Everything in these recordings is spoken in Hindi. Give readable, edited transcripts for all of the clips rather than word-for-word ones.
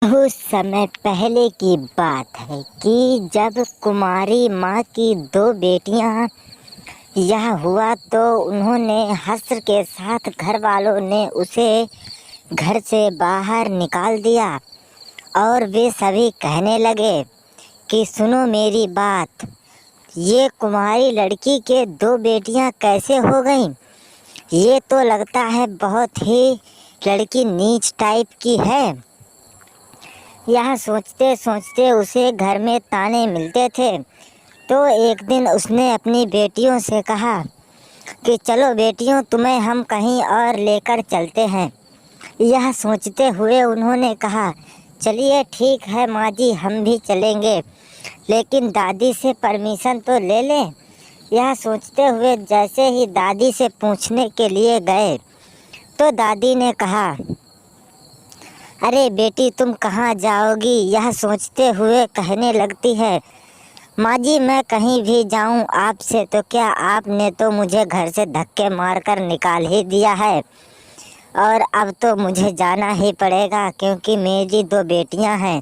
बहुत समय पहले की बात है कि जब कुमारी माँ की दो बेटियाँ यह हुआ तो उन्होंने हश्र के साथ घर वालों ने उसे घर से बाहर निकाल दिया और वे सभी कहने लगे कि सुनो मेरी बात, ये कुमारी लड़की के दो बेटियाँ कैसे हो गईं? ये तो लगता है बहुत ही लड़की नीच टाइप की है। यह सोचते सोचते उसे घर में ताने मिलते थे। तो एक दिन उसने अपनी बेटियों से कहा कि चलो बेटियों, तुम्हें हम कहीं और लेकर चलते हैं। यह सोचते हुए उन्होंने कहा, चलिए ठीक है माँ जी, हम भी चलेंगे, लेकिन दादी से परमिशन तो ले लें। यह सोचते हुए जैसे ही दादी से पूछने के लिए गए तो दादी ने कहा, अरे बेटी, तुम कहाँ जाओगी? यह सोचते हुए कहने लगती है, माँ जी मैं कहीं भी जाऊँ आपसे तो क्या, आपने तो मुझे घर से धक्के मारकर निकाल ही दिया है और अब तो मुझे जाना ही पड़ेगा क्योंकि मेरी दो बेटियाँ हैं।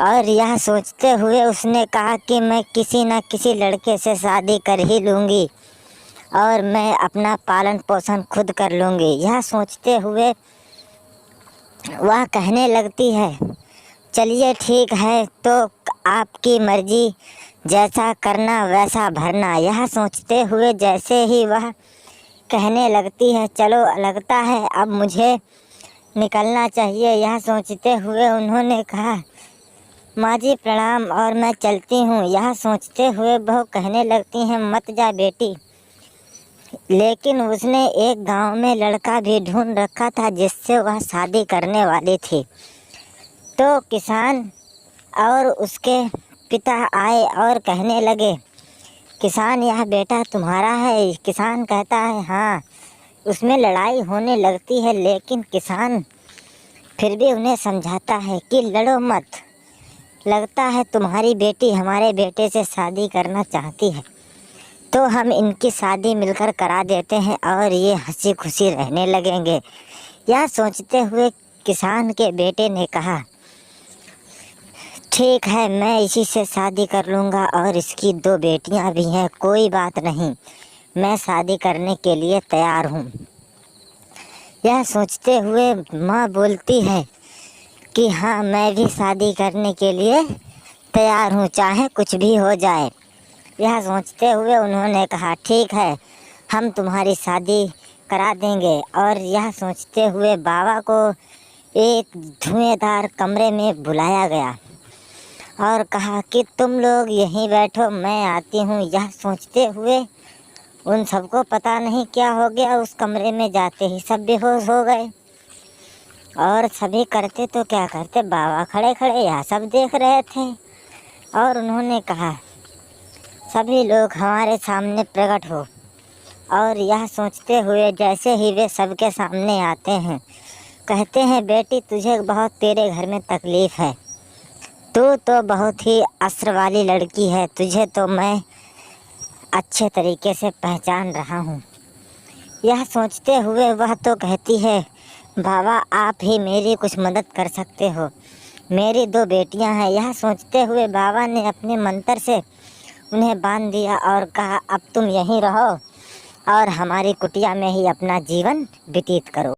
और यह सोचते हुए उसने कहा कि मैं किसी न किसी लड़के से शादी कर ही लूँगी और मैं अपना पालन पोषण खुद कर लूँगी। यह सोचते हुए वह कहने लगती है, चलिए ठीक है, तो आपकी मर्जी, जैसा करना वैसा भरना। यह सोचते हुए जैसे ही वह कहने लगती है, चलो लगता है अब मुझे निकलना चाहिए। यह सोचते हुए उन्होंने कहा, माँ जी प्रणाम और मैं चलती हूँ। यह सोचते हुए वह कहने लगती हैं, मत जा बेटी। लेकिन उसने एक गांव में लड़का भी ढूंढ रखा था जिससे वह शादी करने वाली थी। तो किसान और उसके पिता आए और कहने लगे, किसान यह बेटा तुम्हारा है? किसान कहता है हाँ। उसमें लड़ाई होने लगती है लेकिन किसान फिर भी उन्हें समझाता है कि लड़ो मत, लगता है तुम्हारी बेटी हमारे बेटे से शादी करना चाहती है, तो हम इनकी शादी मिलकर करा देते हैं और ये हंसी खुशी रहने लगेंगे। यह सोचते हुए किसान के बेटे ने कहा, ठीक है, मैं इसी से शादी कर लूँगा और इसकी दो बेटियां भी हैं, कोई बात नहीं, मैं शादी करने के लिए तैयार हूँ। यह सोचते हुए माँ बोलती है कि हाँ, मैं भी शादी करने के लिए तैयार हूँ, चाहे कुछ भी हो जाए। यह सोचते हुए उन्होंने कहा, ठीक है, हम तुम्हारी शादी करा देंगे। और यह सोचते हुए बाबा को एक धुएंधार कमरे में बुलाया गया और कहा कि तुम लोग यहीं बैठो, मैं आती हूँ। यह सोचते हुए उन सबको पता नहीं क्या हो गया, उस कमरे में जाते ही सब बेहोश हो गए। और सभी करते तो क्या करते, बाबा खड़े खड़े यह सब देख रहे थे और उन्होंने कहा, सभी लोग हमारे सामने प्रकट हो। और यह सोचते हुए जैसे ही वे सबके सामने आते हैं, कहते हैं, बेटी तुझे बहुत तेरे घर में तकलीफ़ है, तू तो बहुत ही अस्र वाली लड़की है, तुझे तो मैं अच्छे तरीके से पहचान रहा हूँ। यह सोचते हुए वह तो कहती है, बाबा आप ही मेरी कुछ मदद कर सकते हो, मेरी दो बेटियां हैं। यह सोचते हुए बाबा ने अपने मंत्र से उन्हें बांध दिया और कहा, अब तुम यहीं रहो और हमारी कुटिया में ही अपना जीवन व्यतीत करो।